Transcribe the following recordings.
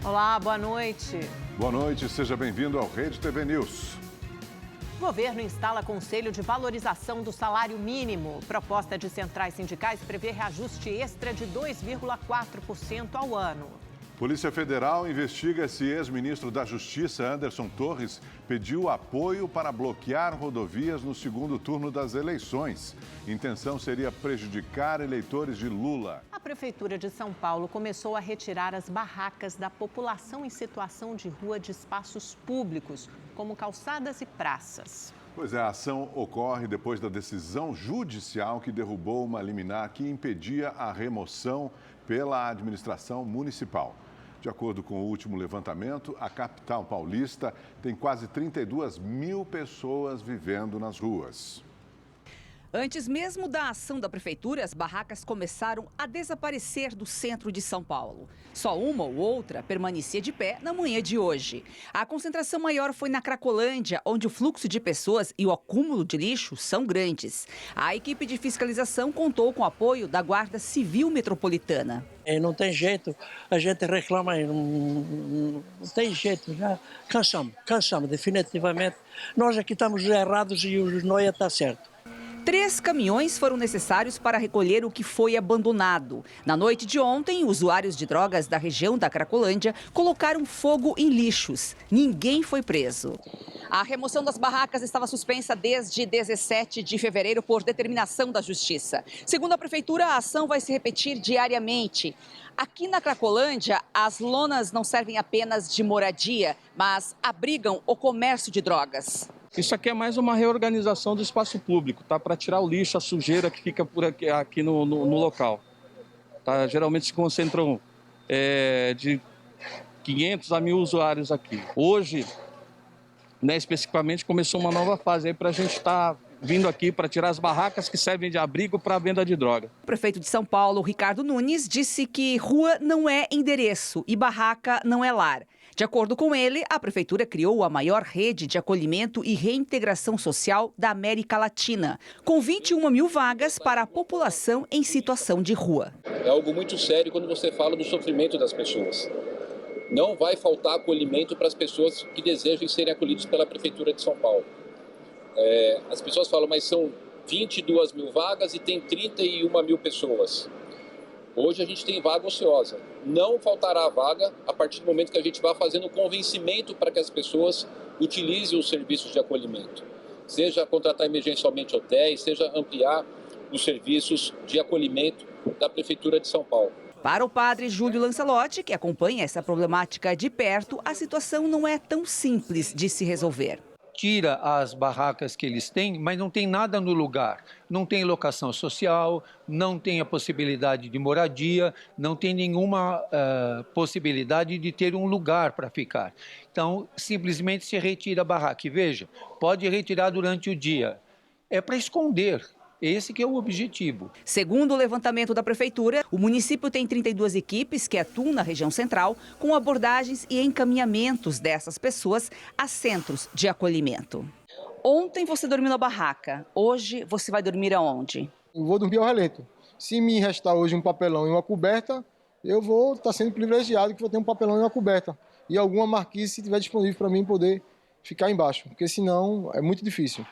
Olá, boa noite. Boa noite, seja bem-vindo ao Rede TV News. O governo instala Conselho de Valorização do Salário Mínimo. Proposta de centrais sindicais prevê reajuste extra de 2,4% ao ano. Polícia Federal investiga se ex-ministro da Justiça, Anderson Torres, pediu apoio para bloquear rodovias no segundo turno das eleições. Intenção seria prejudicar eleitores de Lula. A Prefeitura de São Paulo começou a retirar as barracas da população em situação de rua de espaços públicos, como calçadas e praças. Pois é, a ação ocorre depois da decisão judicial que derrubou uma liminar que impedia a remoção pela administração municipal. De acordo com o último levantamento, a capital paulista tem quase 32 mil pessoas vivendo nas ruas. Antes mesmo da ação da prefeitura, as barracas começaram a desaparecer do centro de São Paulo. Só uma ou outra permanecia de pé na manhã de hoje. A concentração maior foi na Cracolândia, onde o fluxo de pessoas e o acúmulo de lixo são grandes. A equipe de fiscalização contou com o apoio da Guarda Civil Metropolitana. Não tem jeito, a gente reclama aí, não tem jeito, já cansamos definitivamente. Nós aqui estamos errados e o Noia está certo. 3 caminhões foram necessários para recolher o que foi abandonado. Na noite de ontem, usuários de drogas da região da Cracolândia colocaram fogo em lixos. Ninguém foi preso. A remoção das barracas estava suspensa desde 17 de fevereiro por determinação da Justiça. Segundo a Prefeitura, a ação vai se repetir diariamente. Aqui na Cracolândia, as lonas não servem apenas de moradia, mas abrigam o comércio de drogas. Isso aqui é mais uma reorganização do espaço público, tá? Para tirar o lixo, a sujeira que fica por aqui no local. Tá? Geralmente se concentram de 500 a 1.000 usuários aqui. Hoje, especificamente, começou uma nova fase aí para a gente estar vindo aqui para tirar as barracas que servem de abrigo para a venda de droga. O prefeito de São Paulo, Ricardo Nunes, disse que rua não é endereço e barraca não é lar. De acordo com ele, a prefeitura criou a maior rede de acolhimento e reintegração social da América Latina, com 21 mil vagas para a população em situação de rua. É algo muito sério quando você fala do sofrimento das pessoas. Não vai faltar acolhimento para as pessoas que desejam serem acolhidas pela Prefeitura de São Paulo. As pessoas falam, mas são 22 mil vagas e tem 31 mil pessoas. Hoje a gente tem vaga ociosa. Não faltará vaga a partir do momento que a gente vá fazendo convencimento para que as pessoas utilizem os serviços de acolhimento. Seja contratar emergencialmente hotéis, seja ampliar os serviços de acolhimento da Prefeitura de São Paulo. Para o padre Júlio Lancelotti, que acompanha essa problemática de perto, a situação não é tão simples de se resolver. Tira as barracas que eles têm, mas não tem nada no lugar. Não tem locação social, não tem a possibilidade de moradia, não tem nenhuma possibilidade de ter um lugar para ficar. Então, simplesmente se retira a barraca. E veja, pode retirar durante o dia. É para esconder. Esse que é o objetivo. Segundo o levantamento da Prefeitura, o município tem 32 equipes que atuam na região central com abordagens e encaminhamentos dessas pessoas a centros de acolhimento. Ontem você dormiu na barraca, hoje você vai dormir aonde? Eu vou dormir ao relento. Se me restar hoje um papelão e uma coberta, eu vou estar sendo privilegiado que vou ter um papelão e uma coberta. E alguma marquise se estiver disponível para mim poder ficar embaixo, porque senão é muito difícil.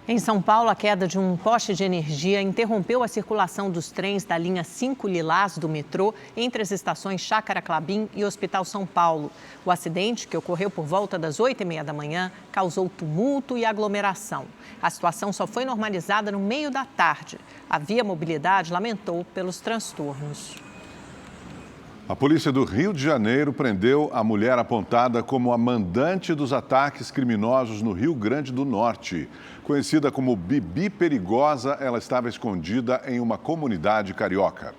Em São Paulo, a queda de um poste de energia interrompeu a circulação dos trens da linha 5 Lilás do metrô entre as estações Chácara Clabim e Hospital São Paulo. O acidente, que ocorreu por volta das 8h30 da manhã, causou tumulto e aglomeração. A situação só foi normalizada no meio da tarde. A Via Mobilidade lamentou pelos transtornos. A polícia do Rio de Janeiro prendeu a mulher apontada como a mandante dos ataques criminosos no Rio Grande do Norte. Conhecida como Bibi Perigosa, ela estava escondida em uma comunidade carioca.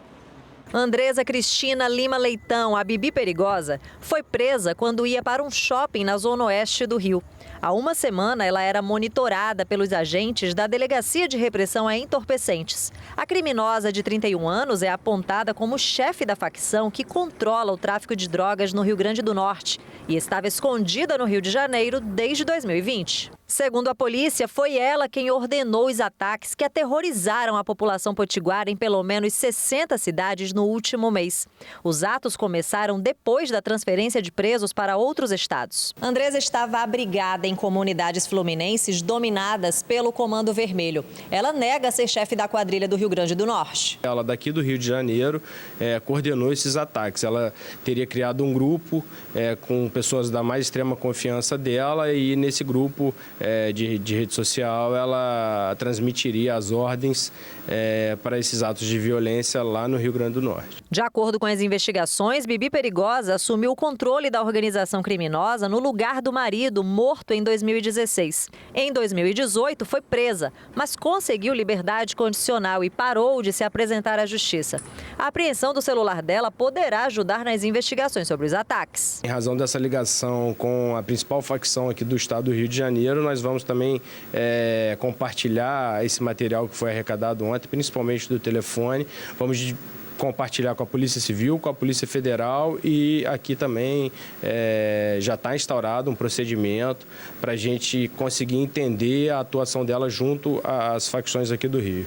Andresa Cristina Lima Leitão, a Bibi Perigosa, foi presa quando ia para um shopping na zona oeste do Rio. Há uma semana, ela era monitorada pelos agentes da Delegacia de Repressão a Entorpecentes. A criminosa de 31 anos é apontada como chefe da facção que controla o tráfico de drogas no Rio Grande do Norte e estava escondida no Rio de Janeiro desde 2020. Segundo a polícia, foi ela quem ordenou os ataques que aterrorizaram a população potiguara em pelo menos 60 cidades no último mês. Os atos começaram depois da transferência de presos para outros estados. Andresa estava abrigada em comunidades fluminenses dominadas pelo Comando Vermelho. Ela nega ser chefe da quadrilha do Rio Grande do Norte. Ela, daqui do Rio de Janeiro, coordenou esses ataques. Ela teria criado um grupo com pessoas da mais extrema confiança dela e nesse grupo de rede social, ela transmitiria as ordens para esses atos de violência lá no Rio Grande do Norte. De acordo com as investigações, Bibi Perigosa assumiu o controle da organização criminosa no lugar do marido, morto em 2016. Em 2018, foi presa, mas conseguiu liberdade condicional e parou de se apresentar à justiça. A apreensão do celular dela poderá ajudar nas investigações sobre os ataques. Em razão dessa ligação com a principal facção aqui do estado do Rio de Janeiro, nós vamos também compartilhar esse material que foi arrecadado ontem, principalmente do telefone. Vamos compartilhar com a Polícia Civil, com a Polícia Federal e aqui também já está instaurado um procedimento para a gente conseguir entender a atuação dela junto às facções aqui do Rio.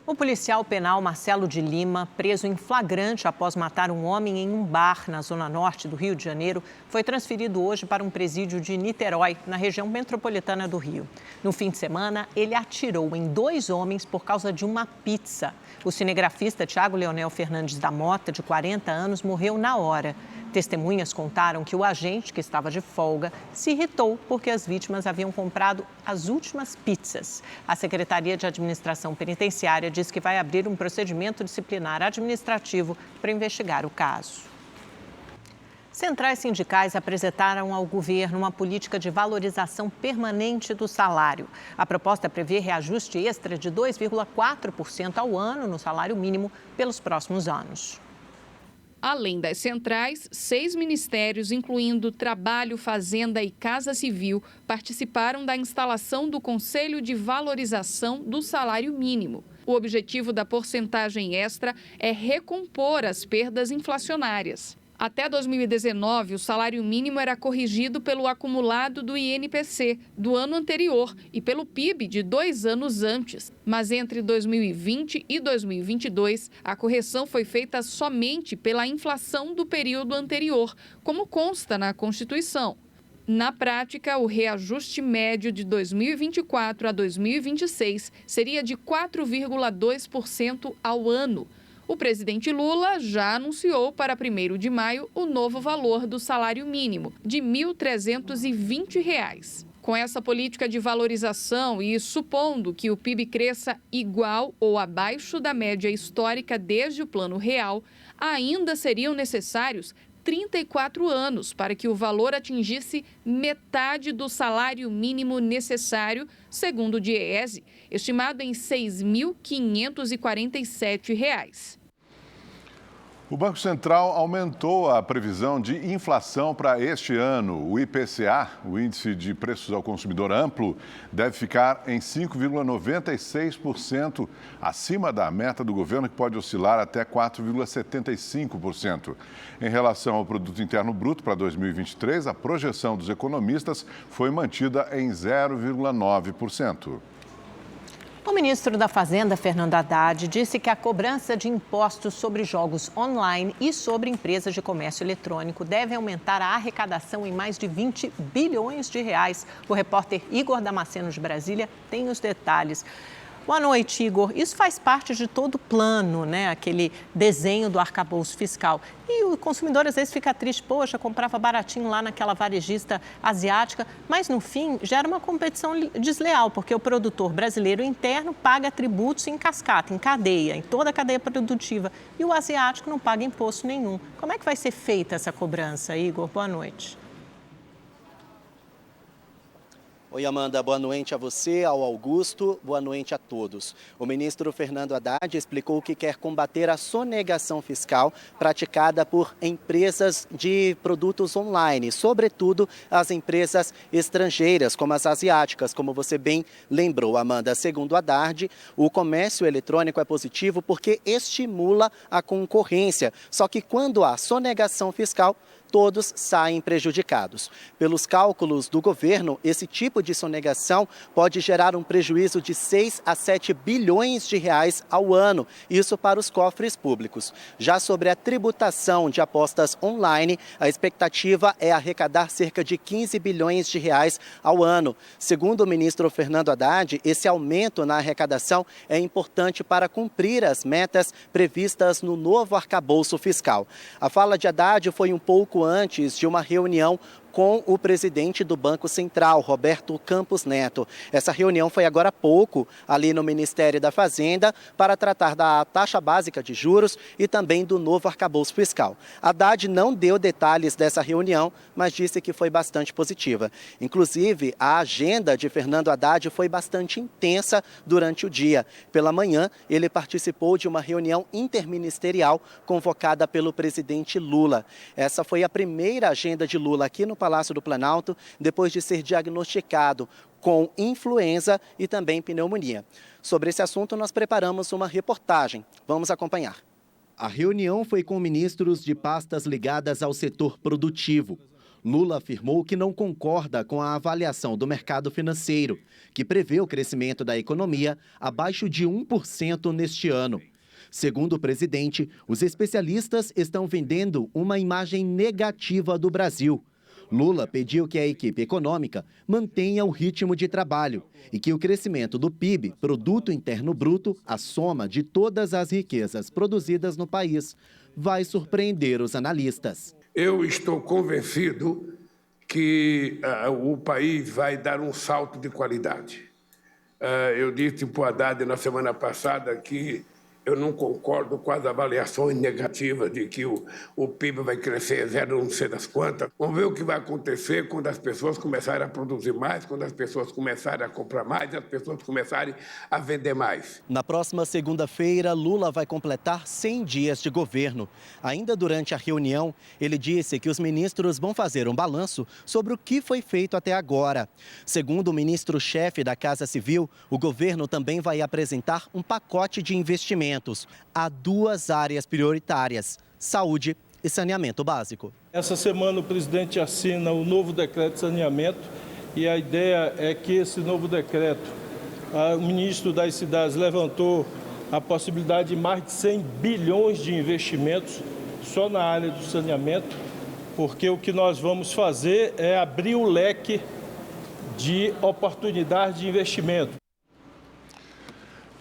O policial penal Marcelo de Lima, preso em flagrante após matar um homem em um bar na zona norte do Rio de Janeiro, foi transferido hoje para um presídio de Niterói, na região metropolitana do Rio. No fim de semana, ele atirou em 2 homens por causa de uma pizza. O cinegrafista Thiago Leonel Fernandes da Mota, de 40 anos, morreu na hora. Testemunhas contaram que o agente, que estava de folga, se irritou porque as vítimas haviam comprado as últimas pizzas. A Secretaria de Administração Penitenciária diz que vai abrir um procedimento disciplinar administrativo para investigar o caso. Centrais sindicais apresentaram ao governo uma política de valorização permanente do salário. A proposta prevê reajuste extra de 2,4% ao ano no salário mínimo pelos próximos anos. Além das centrais, 6 ministérios, incluindo Trabalho, Fazenda e Casa Civil, participaram da instalação do Conselho de Valorização do Salário Mínimo. O objetivo da porcentagem extra é recompor as perdas inflacionárias. Até 2019, o salário mínimo era corrigido pelo acumulado do INPC do ano anterior e pelo PIB de 2 anos antes. Mas entre 2020 e 2022, a correção foi feita somente pela inflação do período anterior, como consta na Constituição. Na prática, o reajuste médio de 2024 a 2026 seria de 4,2% ao ano. O presidente Lula já anunciou para 1º de maio o novo valor do salário mínimo, de R$ 1.320. Com essa política de valorização e supondo que o PIB cresça igual ou abaixo da média histórica desde o Plano Real, ainda seriam necessários 34 anos para que o valor atingisse metade do salário mínimo necessário, segundo o DIEESE, estimado em R$ 6.547. O Banco Central aumentou a previsão de inflação para este ano. O IPCA, o Índice de Preços ao Consumidor Amplo, deve ficar em 5,96%, acima da meta do governo, que pode oscilar até 4,75%. Em relação ao Produto Interno Bruto para 2023, a projeção dos economistas foi mantida em 0,9%. O ministro da Fazenda, Fernando Haddad, disse que a cobrança de impostos sobre jogos online e sobre empresas de comércio eletrônico deve aumentar a arrecadação em mais de 20 bilhões de reais. O repórter Igor Damasceno, de Brasília, tem os detalhes. Boa noite, Igor. Isso faz parte de todo o plano, né? Aquele desenho do arcabouço fiscal. E o consumidor às vezes fica triste, poxa, comprava baratinho lá naquela varejista asiática, mas no fim gera uma competição desleal, porque o produtor brasileiro interno paga tributos em cascata, em cadeia, em toda a cadeia produtiva, e o asiático não paga imposto nenhum. Como é que vai ser feita essa cobrança, Igor? Boa noite. Oi, Amanda, boa noite a você, ao Augusto, boa noite a todos. O ministro Fernando Haddad explicou que quer combater a sonegação fiscal praticada por empresas de produtos online, sobretudo as empresas estrangeiras, como as asiáticas, como você bem lembrou, Amanda. Segundo Haddad, o comércio eletrônico é positivo porque estimula a concorrência, só que quando há sonegação fiscal, todos saem prejudicados. Pelos cálculos do governo, esse tipo de sonegação pode gerar um prejuízo de 6 a 7 bilhões de reais ao ano, isso para os cofres públicos. Já sobre a tributação de apostas online, a expectativa é arrecadar cerca de 15 bilhões de reais ao ano. Segundo o ministro Fernando Haddad, esse aumento na arrecadação é importante para cumprir as metas previstas no novo arcabouço fiscal. A fala de Haddad foi um pouco antes de uma reunião com o presidente do Banco Central, Roberto Campos Neto. Essa reunião foi agora há pouco, ali no Ministério da Fazenda, para tratar da taxa básica de juros e também do novo arcabouço fiscal. Haddad não deu detalhes dessa reunião, mas disse que foi bastante positiva. Inclusive, a agenda de Fernando Haddad foi bastante intensa durante o dia. Pela manhã, ele participou de uma reunião interministerial convocada pelo presidente Lula. Essa foi a primeira agenda de Lula aqui no Palácio do Planalto, depois de ser diagnosticado com influenza e também pneumonia. Sobre esse assunto, nós preparamos uma reportagem. Vamos acompanhar. A reunião foi com ministros de pastas ligadas ao setor produtivo. Lula afirmou que não concorda com a avaliação do mercado financeiro, que prevê o crescimento da economia abaixo de 1% neste ano. Segundo o presidente, os especialistas estão vendendo uma imagem negativa do Brasil. Lula pediu que a equipe econômica mantenha o ritmo de trabalho e que o crescimento do PIB, Produto Interno Bruto, a soma de todas as riquezas produzidas no país, vai surpreender os analistas. Eu estou convencido que o país vai dar um salto de qualidade. Eu disse para o Haddad na semana passada que eu não concordo com as avaliações negativas de que o PIB vai crescer zero não sei das quantas. Vamos ver o que vai acontecer quando as pessoas começarem a produzir mais, quando as pessoas começarem a comprar mais e as pessoas começarem a vender mais. Na próxima segunda-feira, Lula vai completar 100 dias de governo. Ainda durante a reunião, ele disse que os ministros vão fazer um balanço sobre o que foi feito até agora. Segundo o ministro-chefe da Casa Civil, o governo também vai apresentar um pacote de investimentos. Há duas áreas prioritárias: saúde e saneamento básico. Essa semana o presidente assina o novo decreto de saneamento e a ideia é que esse novo decreto, o ministro das cidades levantou a possibilidade de mais de 100 bilhões de investimentos só na área do saneamento, porque o que nós vamos fazer é abrir o leque de oportunidades de investimento.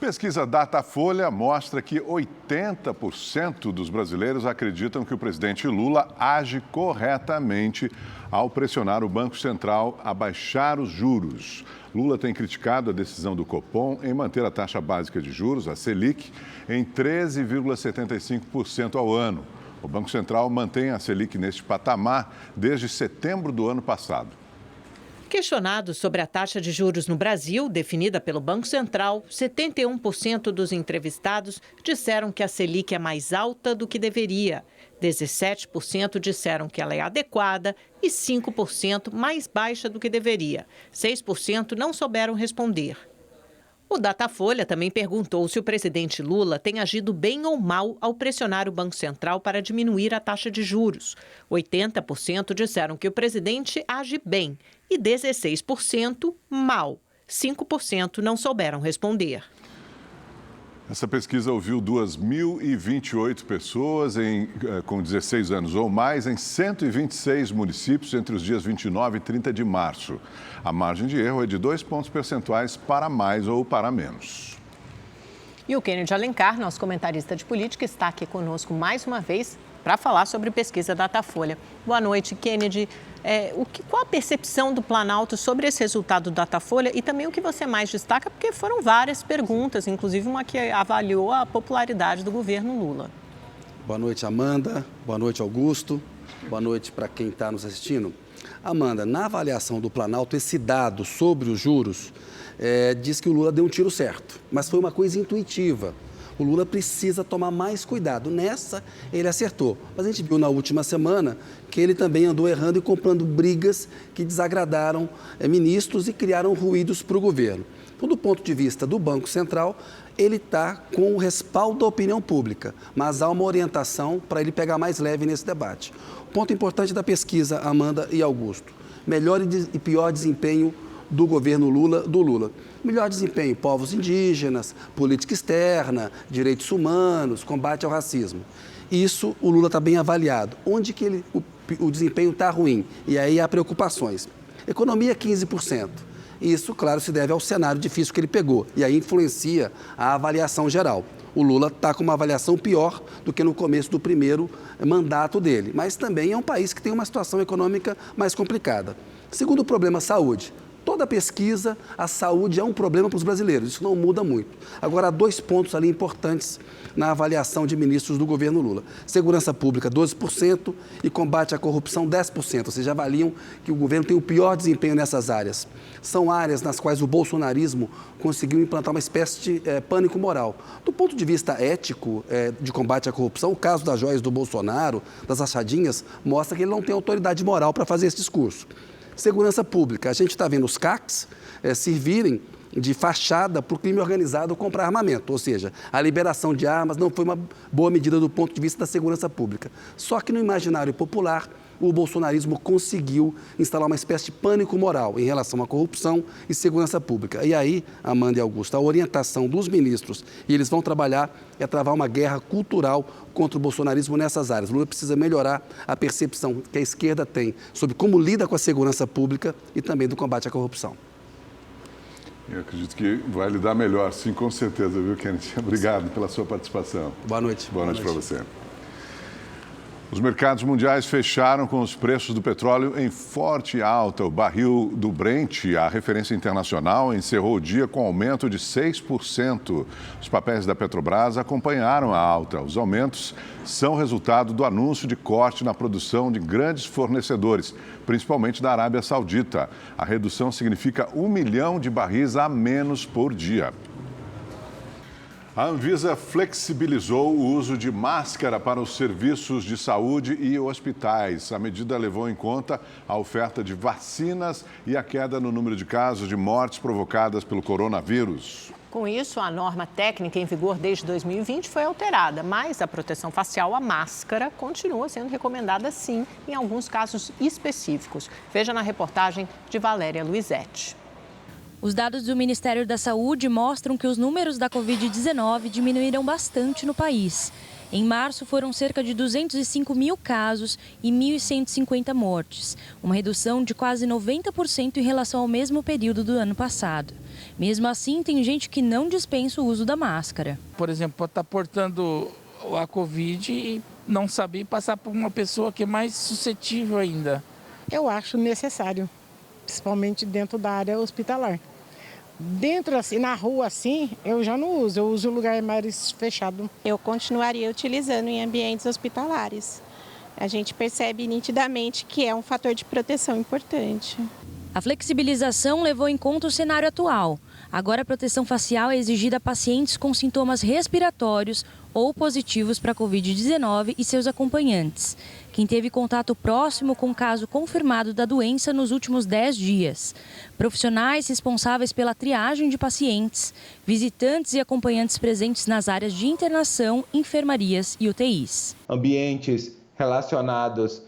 Pesquisa Datafolha mostra que 80% dos brasileiros acreditam que o presidente Lula age corretamente ao pressionar o Banco Central a baixar os juros. Lula tem criticado a decisão do Copom em manter a taxa básica de juros, a Selic, em 13,75% ao ano. O Banco Central mantém a Selic neste patamar desde setembro do ano passado. Questionados sobre a taxa de juros no Brasil, definida pelo Banco Central, 71% dos entrevistados disseram que a Selic é mais alta do que deveria. 17% disseram que ela é adequada e 5% mais baixa do que deveria. 6% não souberam responder. O Datafolha também perguntou se o presidente Lula tem agido bem ou mal ao pressionar o Banco Central para diminuir a taxa de juros. 80% disseram que o presidente age bem e 16% mal. 5% não souberam responder. Essa pesquisa ouviu 2.028 pessoas com 16 anos ou mais em 126 municípios entre os dias 29 e 30 de março. A margem de erro é de 2 pontos percentuais para mais ou para menos. E o Kennedy Alencar, nosso comentarista de política, está aqui conosco mais uma vez para falar sobre pesquisa Datafolha. Boa noite, Kennedy. Qual a percepção do Planalto sobre esse resultado do Datafolha e também o que você mais destaca, porque foram várias perguntas, inclusive uma que avaliou a popularidade do governo Lula. Boa noite, Amanda. Boa noite, Augusto. Boa noite para quem está nos assistindo. Amanda, na avaliação do Planalto, esse dado sobre os juros diz que o Lula deu um tiro certo, mas foi uma coisa intuitiva. O Lula precisa tomar mais cuidado. Nessa, ele acertou. Mas a gente viu na última semana que ele também andou errando e comprando brigas que desagradaram ministros e criaram ruídos para o governo. Então, do ponto de vista do Banco Central, ele está com o respaldo da opinião pública, mas há uma orientação para ele pegar mais leve nesse debate. Ponto importante da pesquisa, Amanda e Augusto: melhor e pior desempenho do governo Lula. Melhor desempenho: povos indígenas, política externa, direitos humanos, combate ao racismo. Isso o Lula está bem avaliado. Onde que o desempenho está ruim? E aí há preocupações. Economia, 15%. Isso, claro, se deve ao cenário difícil que ele pegou. E aí influencia a avaliação geral. O Lula está com uma avaliação pior do que no começo do primeiro mandato dele. Mas também é um país que tem uma situação econômica mais complicada. Segundo problema, saúde. Toda pesquisa, a saúde é um problema para os brasileiros, isso não muda muito. Agora, há 2 pontos ali importantes na avaliação de ministros do governo Lula. Segurança pública, 12%, e combate à corrupção, 10%. Ou seja, avaliam que o governo tem o pior desempenho nessas áreas. São áreas nas quais o bolsonarismo conseguiu implantar uma espécie de pânico moral. Do ponto de vista ético de combate à corrupção, o caso das joias do Bolsonaro, das achadinhas, mostra que ele não tem autoridade moral para fazer esse discurso. Segurança pública, a gente está vendo os CACs servirem de fachada para o crime organizado comprar armamento, ou seja, a liberação de armas não foi uma boa medida do ponto de vista da segurança pública. Só que no imaginário popular, o bolsonarismo conseguiu instalar uma espécie de pânico moral em relação à corrupção e segurança pública. E aí, Amanda e Augusto, a orientação dos ministros, e eles vão trabalhar, é travar uma guerra cultural contra o bolsonarismo nessas áreas. Lula precisa melhorar a percepção que a esquerda tem sobre como lida com a segurança pública e também do combate à corrupção. Eu acredito que vai lidar melhor, sim, com certeza, viu, Kennedy? Obrigado pela sua participação. Boa noite. Boa noite para você. Os mercados mundiais fecharam com os preços do petróleo em forte alta. O barril do Brent, a referência internacional, encerrou o dia com aumento de 6%. Os papéis da Petrobras acompanharam a alta. Os aumentos são resultado do anúncio de corte na produção de grandes fornecedores, principalmente da Arábia Saudita. A redução significa 1 milhão de barris a menos por dia. A Anvisa flexibilizou o uso de máscara para os serviços de saúde e hospitais. A medida levou em conta a oferta de vacinas e a queda no número de casos de mortes provocadas pelo coronavírus. Com isso, a norma técnica em vigor desde 2020 foi alterada, mas a proteção facial, a máscara, continua sendo recomendada sim, em alguns casos específicos. Veja na reportagem de Valéria Luizetti. Os dados do Ministério da Saúde mostram que os números da Covid-19 diminuíram bastante no país. Em março, foram cerca de 205 mil casos e 1.150 mortes, uma redução de quase 90% em relação ao mesmo período do ano passado. Mesmo assim, tem gente que não dispensa o uso da máscara. Por exemplo, pode estar portando a Covid e não saber passar por uma pessoa que é mais suscetível ainda. Eu acho necessário, principalmente dentro da área hospitalar. Dentro, assim, na rua, assim, eu já não uso, eu uso lugar mais fechado. Eu continuaria utilizando em ambientes hospitalares. A gente percebe nitidamente que é um fator de proteção importante. A flexibilização levou em conta o cenário atual. Agora a proteção facial é exigida a pacientes com sintomas respiratórios ou positivos para a Covid-19 e seus acompanhantes. Quem teve contato próximo com o caso confirmado da doença nos últimos 10 dias. Profissionais responsáveis pela triagem de pacientes, visitantes e acompanhantes presentes nas áreas de internação, enfermarias e UTIs. Ambientes relacionados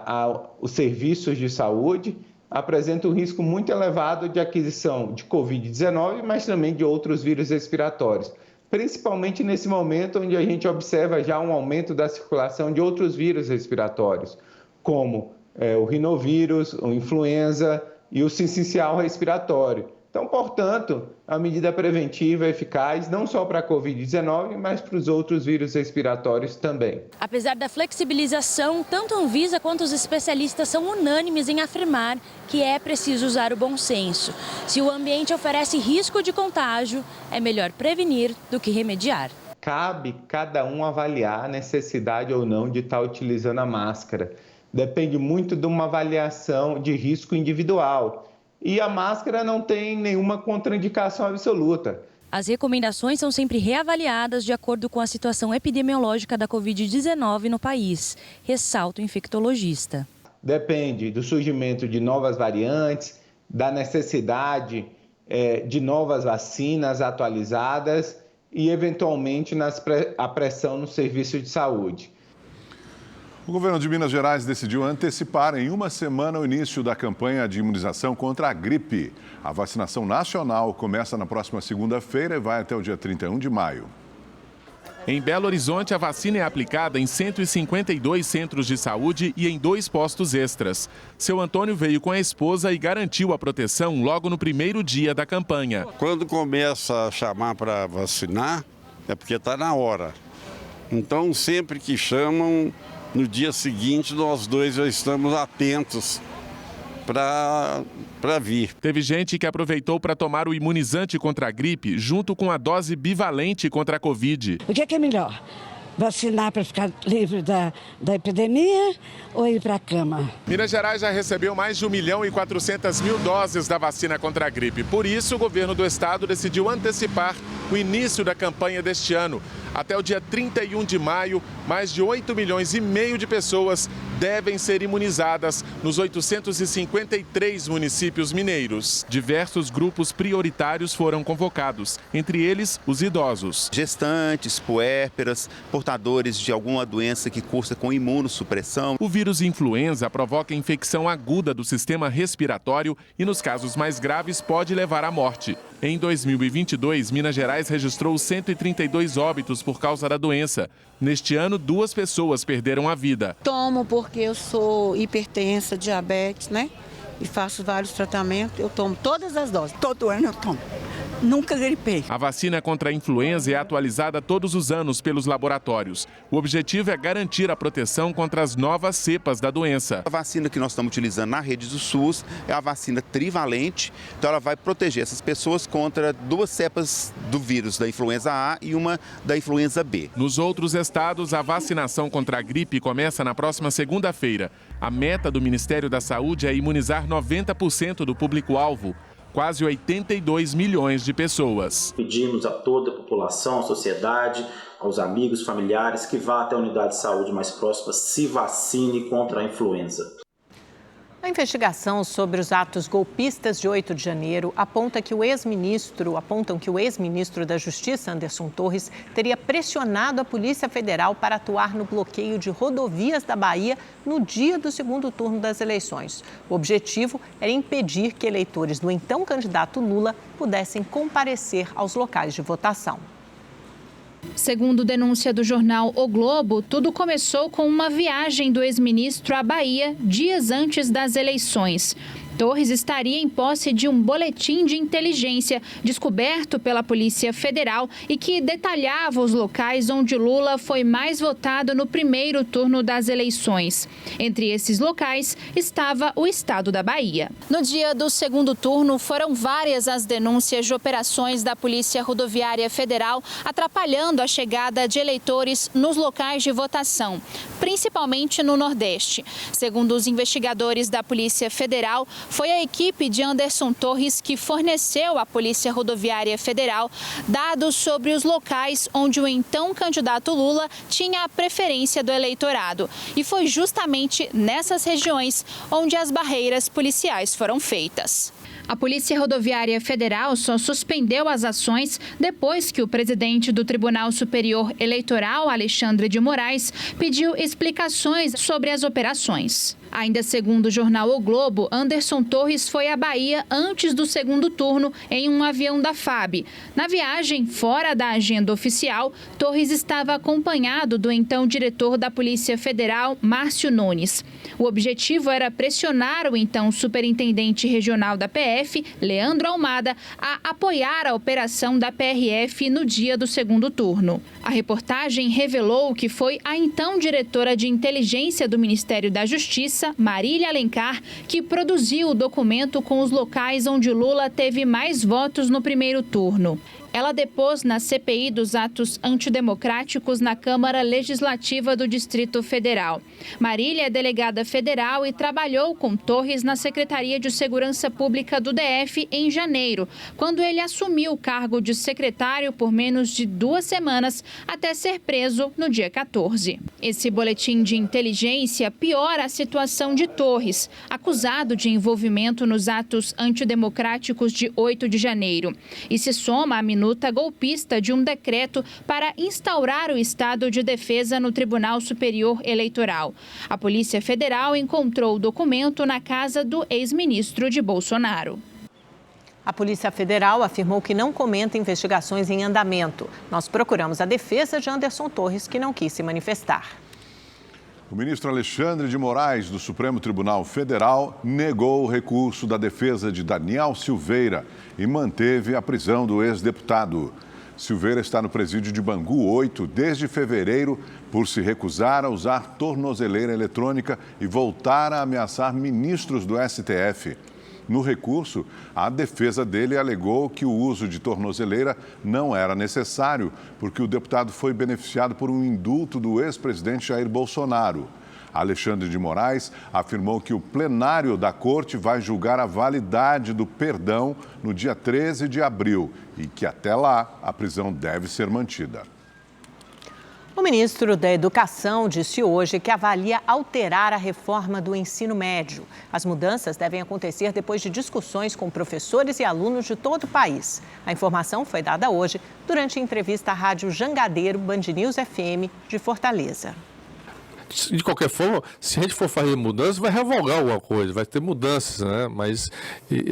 aos serviços de saúde apresentam um risco muito elevado de aquisição de Covid-19, mas também de outros vírus respiratórios. Principalmente nesse momento onde a gente observa já um aumento da circulação de outros vírus respiratórios, como o rinovírus, o influenza e o sincicial respiratório. Então, portanto, a medida preventiva é eficaz não só para a Covid-19, mas para os outros vírus respiratórios também. Apesar da flexibilização, tanto a Anvisa quanto os especialistas são unânimes em afirmar que é preciso usar o bom senso. Se o ambiente oferece risco de contágio, é melhor prevenir do que remediar. Cabe cada um avaliar a necessidade ou não de estar utilizando a máscara. Depende muito de uma avaliação de risco individual. E a máscara não tem nenhuma contraindicação absoluta. As recomendações são sempre reavaliadas de acordo com a situação epidemiológica da Covid-19 no país, ressalta o infectologista. Depende do surgimento de novas variantes, da necessidade de novas vacinas atualizadas e, eventualmente, a pressão no serviço de saúde. O governo de Minas Gerais decidiu antecipar em uma semana o início da campanha de imunização contra a gripe. A vacinação nacional começa na próxima segunda-feira e vai até o dia 31 de maio. Em Belo Horizonte, a vacina é aplicada em 152 centros de saúde e em 2 postos extras. Seu Antônio veio com a esposa e garantiu a proteção logo no primeiro dia da campanha. Quando começa a chamar para vacinar, é porque está na hora. Então, sempre que chamam, no dia seguinte, nós dois já estamos atentos para vir. Teve gente que aproveitou para tomar o imunizante contra a gripe junto com a dose bivalente contra a Covid. O que é melhor? Vacinar para ficar livre da epidemia ou ir para a cama? Minas Gerais já recebeu mais de 1.400.000 doses da vacina contra a gripe. Por isso, o governo do estado decidiu antecipar o início da campanha deste ano. Até o dia 31 de maio, mais de 8,5 milhões de pessoas devem ser imunizadas nos 853 municípios mineiros. Diversos grupos prioritários foram convocados, entre eles os idosos. Gestantes, puérperas, portadores de alguma doença que cursa com imunossupressão. O vírus influenza provoca infecção aguda do sistema respiratório e, nos casos mais graves, pode levar à morte. Em 2022, Minas Gerais registrou 132 óbitos por causa da doença. Neste ano, 2 pessoas perderam a vida. Tomo porque eu sou hipertensa, diabetes, né? E faço vários tratamentos. Eu tomo todas as doses. Todo ano eu tomo. Nunca gripei. A vacina contra a influenza é atualizada todos os anos pelos laboratórios. O objetivo é garantir a proteção contra as novas cepas da doença. A vacina que nós estamos utilizando na rede do SUS é a vacina trivalente. Então ela vai proteger essas pessoas contra 2 cepas do vírus da influenza A e uma da influenza B. Nos outros estados, a vacinação contra a gripe começa na próxima segunda-feira. A meta do Ministério da Saúde é imunizar 90% do público-alvo. Quase 82 milhões de pessoas. Pedimos a toda a população, à sociedade, aos amigos, familiares que vá até a unidade de saúde mais próxima, se vacine contra a influenza. A investigação sobre os atos golpistas de 8 de janeiro apontam que o ex-ministro da Justiça, Anderson Torres, teria pressionado a Polícia Federal para atuar no bloqueio de rodovias da Bahia no dia do segundo turno das eleições. O objetivo era impedir que eleitores do então candidato Lula pudessem comparecer aos locais de votação. Segundo denúncia do jornal O Globo, tudo começou com uma viagem do ex-ministro à Bahia dias antes das eleições. Torres estaria em posse de um boletim de inteligência descoberto pela Polícia Federal e que detalhava os locais onde Lula foi mais votado no primeiro turno das eleições. Entre esses locais estava o estado da Bahia. No dia do segundo turno, foram várias as denúncias de operações da Polícia Rodoviária Federal atrapalhando a chegada de eleitores nos locais de votação, principalmente no Nordeste. Segundo os investigadores da Polícia Federal, foi a equipe de Anderson Torres que forneceu à Polícia Rodoviária Federal dados sobre os locais onde o então candidato Lula tinha a preferência do eleitorado. E foi justamente nessas regiões onde as barreiras policiais foram feitas. A Polícia Rodoviária Federal só suspendeu as ações depois que o presidente do Tribunal Superior Eleitoral, Alexandre de Moraes, pediu explicações sobre as operações. Ainda segundo o jornal O Globo, Anderson Torres foi à Bahia antes do segundo turno em um avião da FAB. Na viagem, fora da agenda oficial, Torres estava acompanhado do então diretor da Polícia Federal, Márcio Nunes. O objetivo era pressionar o então superintendente regional da PF, Leandro Almada, a apoiar a operação da PRF no dia do segundo turno. A reportagem revelou que foi a então diretora de inteligência do Ministério da Justiça, Marília Alencar, que produziu o documento com os locais onde Lula teve mais votos no primeiro turno. Ela depôs na CPI dos atos antidemocráticos na Câmara Legislativa do Distrito Federal. Marília é delegada federal e trabalhou com Torres na Secretaria de Segurança Pública do DF em janeiro, quando ele assumiu o cargo de secretário por menos de 2 semanas até ser preso no dia 14. Esse boletim de inteligência piora a situação de Torres, acusado de envolvimento nos atos antidemocráticos de 8 de janeiro, e se soma à minuta golpista de um decreto para instaurar o estado de defesa no Tribunal Superior Eleitoral. A Polícia Federal encontrou o documento na casa do ex-ministro de Bolsonaro. A Polícia Federal afirmou que não comenta investigações em andamento. Nós procuramos a defesa de Anderson Torres, que não quis se manifestar. O ministro Alexandre de Moraes, do Supremo Tribunal Federal, negou o recurso da defesa de Daniel Silveira e manteve a prisão do ex-deputado. Silveira está no presídio de Bangu 8 desde fevereiro por se recusar a usar tornozeleira eletrônica e voltar a ameaçar ministros do STF. No recurso, a defesa dele alegou que o uso de tornozeleira não era necessário, porque o deputado foi beneficiado por um indulto do ex-presidente Jair Bolsonaro. Alexandre de Moraes afirmou que o plenário da Corte vai julgar a validade do perdão no dia 13 de abril e que até lá a prisão deve ser mantida. O ministro da Educação disse hoje que avalia alterar a reforma do ensino médio. As mudanças devem acontecer depois de discussões com professores e alunos de todo o país. A informação foi dada hoje durante a entrevista à Rádio Jangadeiro Band News FM de Fortaleza. De qualquer forma, se a gente for fazer mudanças, vai revogar alguma coisa, vai ter mudanças, né? Mas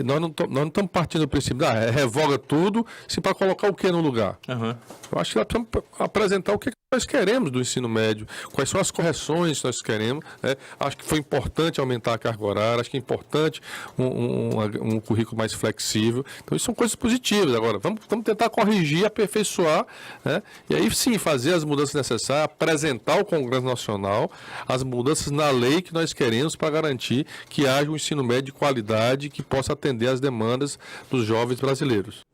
nós não estamos partindo do princípio, revoga tudo, se para colocar o que no lugar? Uhum. Eu acho que nós precisamos apresentar o que nós queremos do ensino médio, quais são as correções que nós queremos, né? Acho que foi importante aumentar a carga horária, acho que é importante um currículo mais flexível. Então, isso são coisas positivas. Agora, vamos tentar corrigir, aperfeiçoar, né? E aí sim fazer as mudanças necessárias, apresentar ao Congresso Nacional as mudanças na lei que nós queremos para garantir que haja um ensino médio de qualidade que possa atender às demandas dos jovens brasileiros.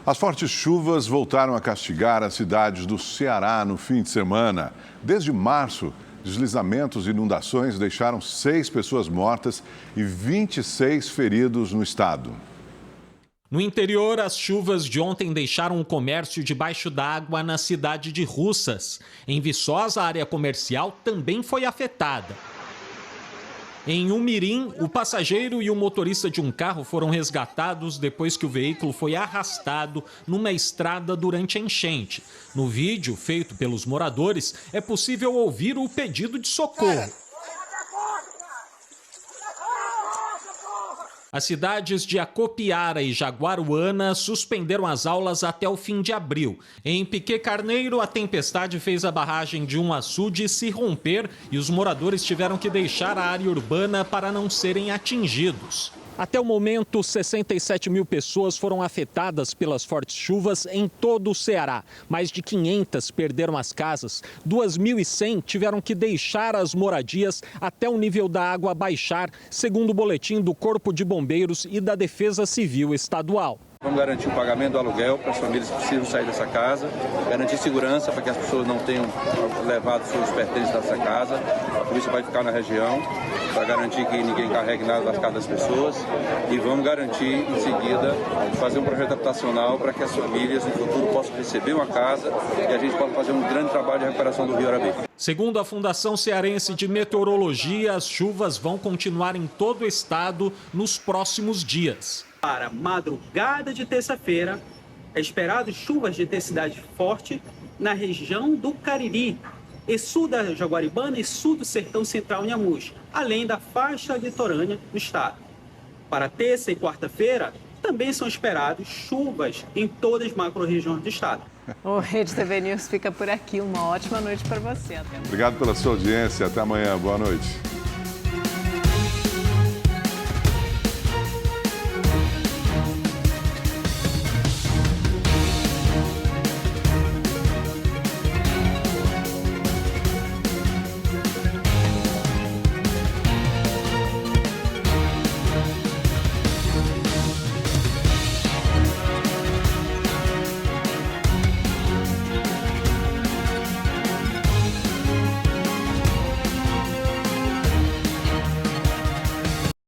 As fortes chuvas voltaram a castigar as cidades do Ceará no fim de semana. Desde março, deslizamentos e inundações deixaram 6 pessoas mortas e 26 feridos no estado. No interior, as chuvas de ontem deixaram o comércio debaixo d'água na cidade de Russas. Em Viçosa, a área comercial também foi afetada. Em Umirim, o passageiro e o motorista de um carro foram resgatados depois que o veículo foi arrastado numa estrada durante a enchente. No vídeo, feito pelos moradores, é possível ouvir o pedido de socorro. As cidades de Acopiara e Jaguaruana suspenderam as aulas até o fim de abril. Em Piquet Carneiro, a tempestade fez a barragem de um açude se romper e os moradores tiveram que deixar a área urbana para não serem atingidos. Até o momento, 67 mil pessoas foram afetadas pelas fortes chuvas em todo o Ceará. Mais de 500 perderam as casas, 2.100 tiveram que deixar as moradias até o nível da água baixar, segundo o boletim do Corpo de Bombeiros e da Defesa Civil Estadual. Vamos garantir o pagamento do aluguel para as famílias que precisam sair dessa casa, garantir segurança para que as pessoas não tenham levado seus pertences dessa casa. A polícia vai ficar na região para garantir que ninguém carregue nada das casas das pessoas e vamos garantir, em seguida, fazer um projeto habitacional para que as famílias no futuro possam receber uma casa e a gente possa fazer um grande trabalho de recuperação do Rio Arabi. Segundo a Fundação Cearense de Meteorologia, as chuvas vão continuar em todo o estado nos próximos dias. Para madrugada de terça-feira, é esperado chuvas de intensidade forte na região do Cariri, e sul da Jaguaribana e sul do Sertão Central Inhamus, além da faixa litorânea do estado. Para terça e quarta-feira, também são esperados chuvas em todas as macro-regiões do estado. O Rede TV News fica por aqui. Uma ótima noite para você. Obrigado pela sua audiência. Até amanhã. Boa noite.